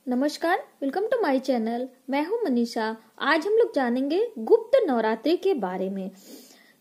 नमस्कार, welcome to my channel. मैं हूं मनीषा। आज हम लोग जानेंगे गुप्त नवरात्रि के बारे में।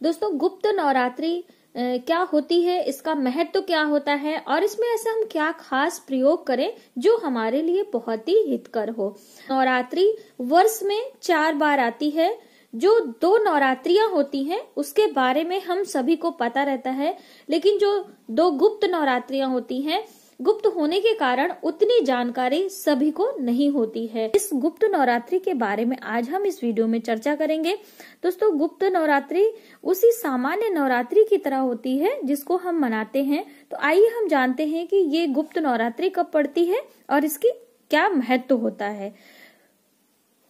दोस्तों, गुप्त नवरात्रि क्या होती है, इसका महत्व क्या होता है और इसमें ऐसा हम क्या खास प्रयोग करें जो हमारे लिए बहुत ही हितकर हो। नवरात्रि वर्ष में 4 बार आती है। जो 2 नवरात्रियां होती हैं उसके बारे में हम सभी को पता रहता है, लेकिन जो 2 गुप्त नवरात्रियां होती हैं, गुप्त होने के कारण उतनी जानकारी सभी को नहीं होती है। इस गुप्त नवरात्रि के बारे में आज हम इस वीडियो में चर्चा करेंगे। दोस्तों, गुप्त नवरात्रि उसी सामान्य नवरात्रि की तरह होती है जिसको हम मनाते हैं। तो आइए हम जानते हैं कि ये गुप्त नवरात्रि कब पड़ती है और इसकी क्या महत्व होता है।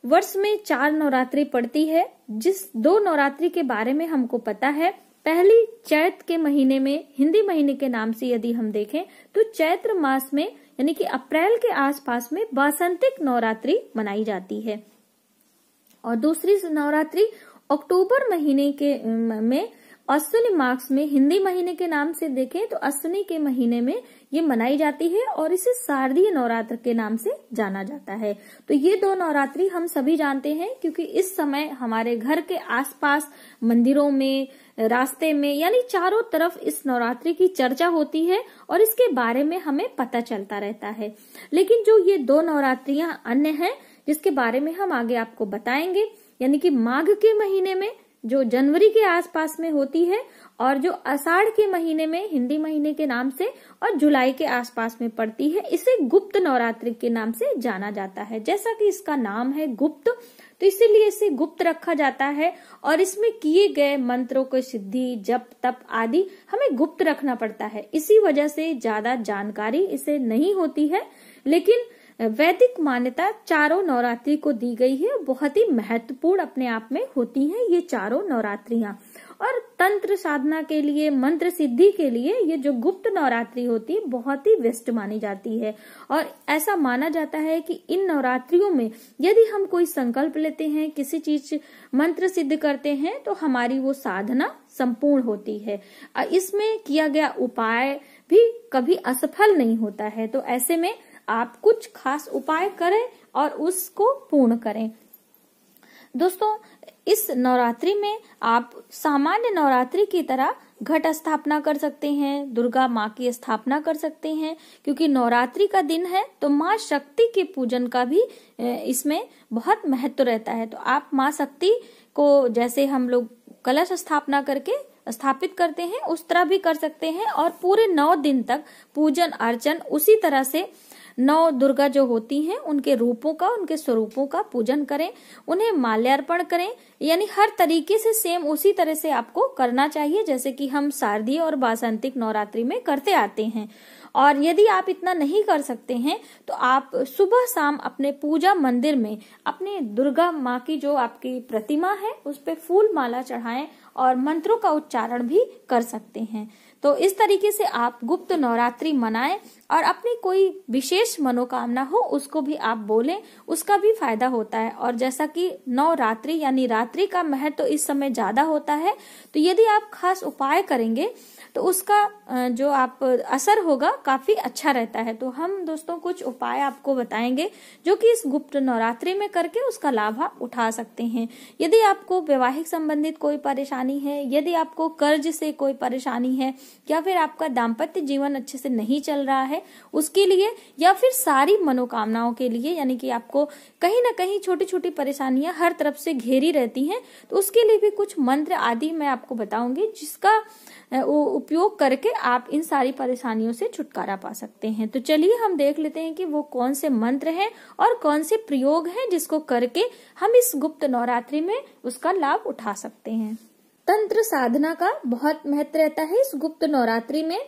वर्ष में 4 नवरात्रि पड़ती है। जिस 2 नवरात्रि के बारे में हमको पता है, पहली चैत्र के महीने में, हिंदी महीने के नाम से यदि हम देखें तो चैत्र मास में यानी कि अप्रैल के आसपास में वासंतिक नवरात्रि मनाई जाती है। और दूसरी नवरात्रि अक्टूबर महीने के में अश्विनी मास में, हिंदी महीने के नाम से देखें तो अश्विनी के महीने में ये मनाई जाती है और इसे शारदीय नवरात्र के नाम से जाना जाता है। तो ये 2 नवरात्रि हम सभी जानते हैं, क्योंकि इस समय हमारे घर के आसपास मंदिरों में, रास्ते में, यानी चारों तरफ इस नवरात्रि की चर्चा होती है और इसके बारे में हमें पता चलता रहता है। लेकिन जो ये 2 नवरात्रियां अन्य हैं जिसके बारे में हम आगे आपको बताएंगे, यानी कि माघ के महीने में जो जनवरी के आसपास में होती है और जो आषाढ़ के महीने में, हिंदी महीने के नाम से, और जुलाई के आसपास में पड़ती है, इसे गुप्त नवरात्रि के नाम से जाना जाता है। जैसा कि इसका नाम है गुप्त, तो इसीलिए इसे गुप्त रखा जाता है और इसमें किए गए मंत्रों को सिद्धि, जप, तप आदि हमें गुप्त रखना पड़ता है। इसी वजह से ज्यादा जानकारी इसे नहीं होती है। लेकिन वैदिक मान्यता चारों नवरात्रि को दी गई है, बहुत ही महत्वपूर्ण अपने आप में होती हैं ये चारों नवरात्रियां। और तंत्र साधना के लिए, मंत्र सिद्धि के लिए ये जो गुप्त नवरात्रि होती है बहुत ही व्यस्त मानी जाती है। और ऐसा माना जाता है कि इन नवरात्रियों में यदि हम कोई संकल्प लेते हैं, किसी चीज मंत्र सिद्ध करते हैं, तो हमारी वो साधना संपूर्ण होती है। इसमें किया गया उपाय भी कभी असफल नहीं होता है। तो ऐसे में आप कुछ खास उपाय करें और उसको पूर्ण करें। दोस्तों, इस नवरात्रि में आप सामान्य नवरात्रि की तरह घट स्थापना कर सकते हैं, दुर्गा माँ की स्थापना कर सकते हैं, क्योंकि नवरात्रि का दिन है तो माँ शक्ति के पूजन का भी इसमें बहुत महत्व रहता है। तो आप माँ शक्ति को जैसे हम लोग कलश स्थापना करके स्थापित करते हैं उस तरह भी कर सकते हैं और पूरे 9 दिन तक पूजन अर्चन उसी तरह से 9 दुर्गा जो होती हैं उनके रूपों का, उनके स्वरूपों का पूजन करें, उन्हें माल्यार्पण करें। यानी हर तरीके से सेम उसी तरह से आपको करना चाहिए जैसे कि हम शारदीय और वासंतिक नवरात्रि में करते आते हैं। और यदि आप इतना नहीं कर सकते हैं तो आप सुबह शाम अपने पूजा मंदिर में अपने दुर्गा माँ की जो आपकी प्रतिमा है उस पे फूल माला चढ़ाएं और मंत्रों का उच्चारण भी कर सकते हैं। तो इस तरीके से आप गुप्त नवरात्रि मनाएं और अपनी कोई विशेष मनोकामना हो उसको भी आप बोलें, उसका भी फायदा होता है। और जैसा कि नवरात्रि यानी रात्रि का महत्व तो इस समय ज्यादा होता है, तो यदि आप खास उपाय करेंगे तो उसका जो आप असर होगा काफी अच्छा रहता है। तो हम दोस्तों कुछ उपाय आपको बताएंगे जो कि इस गुप्त नवरात्रि में करके उसका लाभ आप उठा सकते हैं। यदि आपको वैवाहिक संबंधित कोई परेशानी है, यदि आपको कर्ज से कोई परेशानी है, या फिर आपका दाम्पत्य जीवन अच्छे से नहीं चल रहा है उसके लिए, या फिर सारी मनोकामनाओं के लिए, यानी कि आपको कहीं ना कहीं छोटी छोटी परेशानियां हर तरफ से घेरी रहती हैं, तो उसके लिए भी कुछ मंत्र आदि मैं आपको बताऊंगी जिसका उपयोग करके आप इन सारी परेशानियों से छुटकारा पा सकते हैं। तो चलिए हम देख लेते हैं कि वो कौन से मंत्र हैं और कौन से प्रयोग हैं जिसको करके हम इस गुप्त नवरात्रि में उसका लाभ उठा सकते हैं। तंत्र साधना का बहुत महत्व रहता है इस गुप्त नवरात्रि में,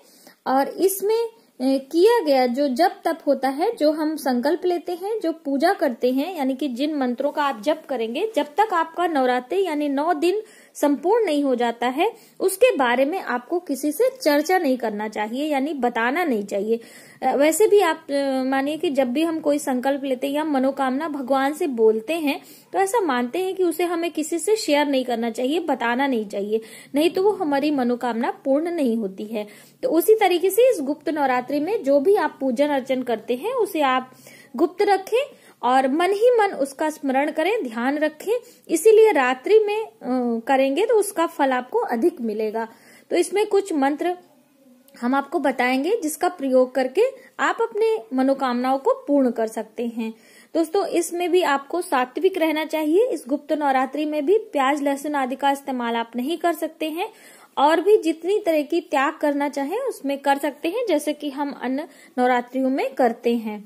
और इसमें किया गया जो जप तप होता है, जो हम संकल्प लेते हैं, जो पूजा करते हैं, यानी कि जिन मंत्रों का आप जप करेंगे, जब तक आपका नवरात्रि यानी 9 दिन संपूर्ण नहीं हो जाता है उसके बारे में आपको किसी से चर्चा नहीं करना चाहिए, यानी बताना नहीं चाहिए। वैसे भी आप मानिए कि जब भी हम कोई संकल्प लेते हैं या मनोकामना भगवान से बोलते हैं तो ऐसा मानते हैं कि उसे हमें किसी से शेयर नहीं करना चाहिए, बताना नहीं चाहिए, नहीं तो वो हमारी मनोकामना पूर्ण नहीं होती है। तो उसी तरीके से इस गुप्त नवरात्रि में जो भी आप पूजन अर्चन करते हैं उसे आप गुप्त रखें और मन ही मन उसका स्मरण करें, ध्यान रखें। इसीलिए रात्रि में करेंगे तो उसका फल आपको अधिक मिलेगा। तो इसमें कुछ मंत्र हम आपको बताएंगे जिसका प्रयोग करके आप अपने मनोकामनाओं को पूर्ण कर सकते हैं। दोस्तों, इसमें भी आपको सात्विक रहना चाहिए। इस गुप्त नवरात्रि में भी प्याज लहसुन आदि का इस्तेमाल आप नहीं कर सकते हैं और भी जितनी तरह की त्याग करना चाहें उसमें कर सकते हैं, जैसे कि हम अन्य नवरात्रियों में करते हैं।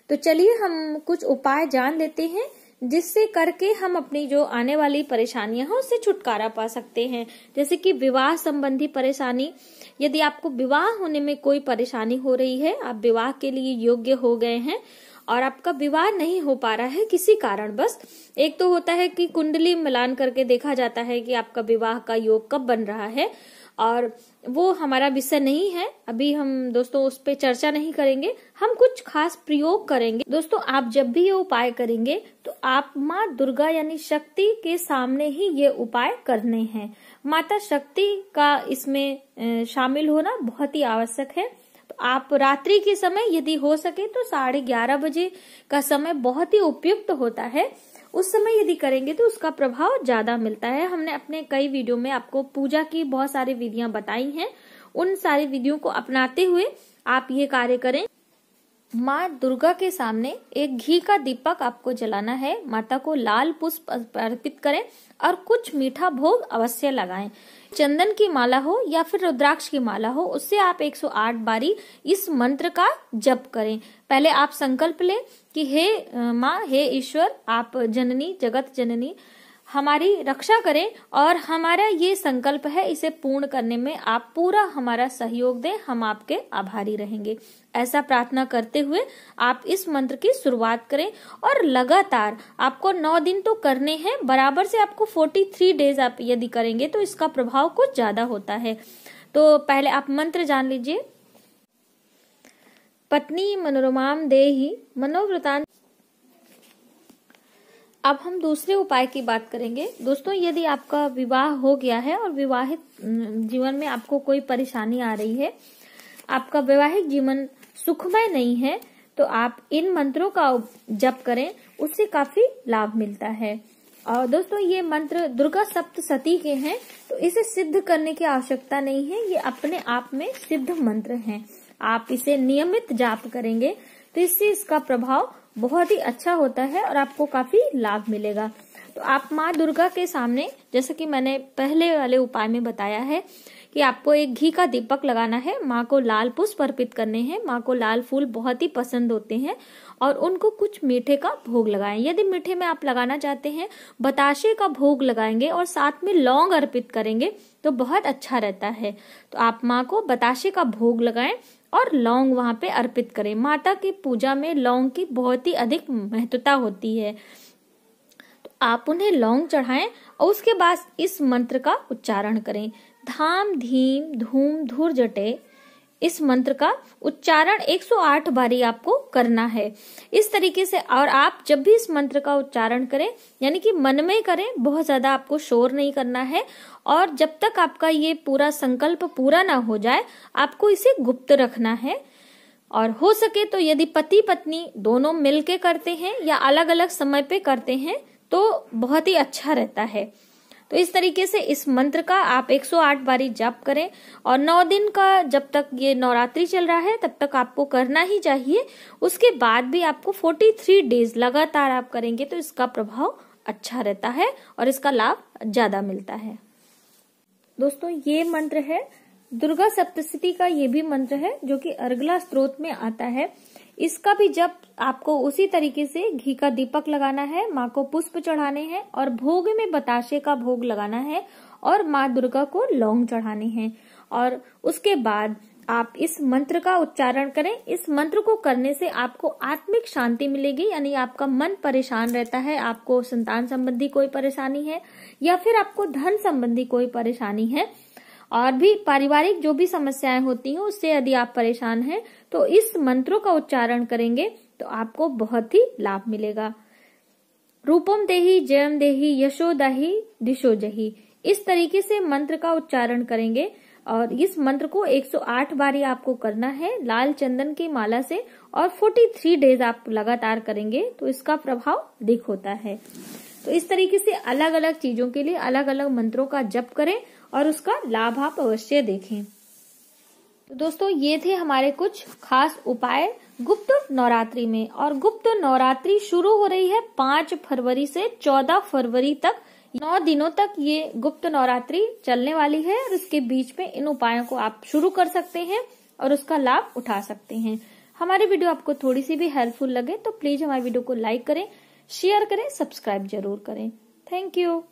तो चलिए हम कुछ उपाय जान लेते हैं जिससे करके हम अपनी जो आने वाली परेशानियां हैं उससे छुटकारा पा सकते हैं। जैसे कि विवाह संबंधी परेशानी, यदि आपको विवाह होने में कोई परेशानी हो रही है, आप विवाह के लिए योग्य हो गए हैं और आपका विवाह नहीं हो पा रहा है किसी कारण बस, एक तो होता है कि कुंडली मिलान करके देखा जाता है कि आपका विवाह का योग कब बन रहा है, और वो हमारा विषय नहीं है, अभी हम दोस्तों उस पे चर्चा नहीं करेंगे। हम कुछ खास प्रयोग करेंगे। दोस्तों, आप जब भी ये उपाय करेंगे तो आप माँ दुर्गा यानी शक्ति के सामने ही ये उपाय करने हैं। माता शक्ति का इसमें शामिल होना बहुत ही आवश्यक है। तो आप रात्रि के समय यदि हो सके तो 11:30 बजे का समय बहुत ही उपयुक्त होता है। उस समय यदि करेंगे तो उसका प्रभाव ज्यादा मिलता है। हमने अपने कई वीडियो में आपको पूजा की बहुत सारी विधियां बताई हैं, उन सारी विधियों को अपनाते हुए आप ये कार्य करें। माँ दुर्गा के सामने एक घी का दीपक आपको जलाना है, माता को लाल पुष्प अर्पित करें और कुछ मीठा भोग अवश्य लगाएं। चंदन की माला हो या फिर रुद्राक्ष की माला हो, उससे आप 108 बारी इस मंत्र का जप करें। पहले आप संकल्प लें कि हे माँ, हे ईश्वर, आप जननी, जगत जननी, हमारी रक्षा करें और हमारा ये संकल्प है इसे पूर्ण करने में आप पूरा हमारा सहयोग दें, हम आपके आभारी रहेंगे। ऐसा प्रार्थना करते हुए आप इस मंत्र की शुरुआत करें और लगातार आपको 9 दिन तो करने हैं, बराबर से आपको 43 डेज आप यदि करेंगे तो इसका प्रभाव कुछ ज्यादा होता है। तो पहले आप मंत्र जान लीजिए। पत्नी मनोरमाम देहि मनोव्रतान। अब हम दूसरे उपाय की बात करेंगे। दोस्तों, यदि आपका विवाह हो गया है और विवाहित जीवन में आपको कोई परेशानी आ रही है, आपका वैवाहिक जीवन सुखमय नहीं है, तो आप इन मंत्रों का जप करें, उससे काफी लाभ मिलता है। और दोस्तों, ये मंत्र दुर्गा सप्तशती के हैं, तो इसे सिद्ध करने की आवश्यकता नहीं है, ये अपने आप में सिद्ध मंत्र हैं। आप इसे नियमित जाप करेंगे तो इससे इसका प्रभाव बहुत ही अच्छा होता है और आपको काफी लाभ मिलेगा। तो आप माँ दुर्गा के सामने, जैसे कि मैंने पहले वाले उपाय में बताया है कि आपको एक घी का दीपक लगाना है, माँ को लाल पुष्प अर्पित करने हैं। माँ को लाल फूल बहुत ही पसंद होते हैं और उनको कुछ मीठे का भोग लगाएं। यदि मीठे में आप लगाना चाहते हैं, बताशे का भोग लगाएंगे और साथ में लौंग अर्पित करेंगे तो बहुत अच्छा रहता है। तो आप माँ को बताशे का भोग लगाएं और लौंग वहां पे अर्पित करें। माता की पूजा में लौंग की बहुत ही अधिक महत्वता होती है, तो आप उन्हें लौंग चढ़ाएं और उसके बाद इस मंत्र का उच्चारण करें। धाम धीम धूम धूर जटे, इस मंत्र का उच्चारण 108 बारी आपको करना है इस तरीके से। और आप जब भी इस मंत्र का उच्चारण करें, यानी कि मन में करें, बहुत ज्यादा आपको शोर नहीं करना है। और जब तक आपका ये पूरा संकल्प पूरा ना हो जाए, आपको इसे गुप्त रखना है। और हो सके तो यदि पति पत्नी दोनों मिलके करते हैं या अलग अलग समय पे करते हैं तो बहुत ही अच्छा रहता है। तो इस तरीके से इस मंत्र का आप 108 बारी जाप करें और 9 दिन का, जब तक ये नवरात्रि चल रहा है तब तक आपको करना ही चाहिए। उसके बाद भी आपको 43 डेज लगातार आप करेंगे तो इसका प्रभाव अच्छा रहता है और इसका लाभ ज्यादा मिलता है। दोस्तों, ये मंत्र है दुर्गा सप्तशती का, ये भी मंत्र है जो कि अर्गला स्त्रोत में आता है। इसका भी जब आपको उसी तरीके से घी का दीपक लगाना है, माँ को पुष्प चढ़ाने हैं और भोग में बताशे का भोग लगाना है और माँ दुर्गा को लौंग चढ़ाने हैं। और उसके बाद आप इस मंत्र का उच्चारण करें। इस मंत्र को करने से आपको आत्मिक शांति मिलेगी, यानी आपका मन परेशान रहता है, आपको संतान संबंधी कोई परेशानी है या फिर आपको धन संबंधी कोई परेशानी है और भी पारिवारिक जो भी समस्याएं होती हैं उससे यदि आप परेशान हैं तो इस मंत्रों का उच्चारण करेंगे तो आपको बहुत ही लाभ मिलेगा। रूपम देहि जयम देहि यशो दाहि दिशो जहि, इस तरीके से मंत्र का उच्चारण करेंगे। और इस मंत्र को 108 बार ही आपको करना है लाल चंदन की माला से, और 43 डेज आप लगातार करेंगे तो इसका प्रभाव अधिक होता है। तो इस तरीके से अलग अलग चीजों के लिए अलग अलग मंत्रों का जप करें और उसका लाभ आप अवश्य देखें। तो दोस्तों ये थे हमारे कुछ खास उपाय गुप्त नवरात्रि में। और गुप्त नवरात्रि शुरू हो रही है 5 फरवरी से 14 फरवरी तक। 9 दिनों तक ये गुप्त नवरात्रि चलने वाली है और इसके बीच में इन उपायों को आप शुरू कर सकते हैं और उसका लाभ उठा सकते हैं। हमारी वीडियो आपको थोड़ी सी भी हेल्पफुल लगे तो प्लीज हमारी वीडियो को लाइक करें, शेयर करें, सब्सक्राइब जरूर करें। Thank you.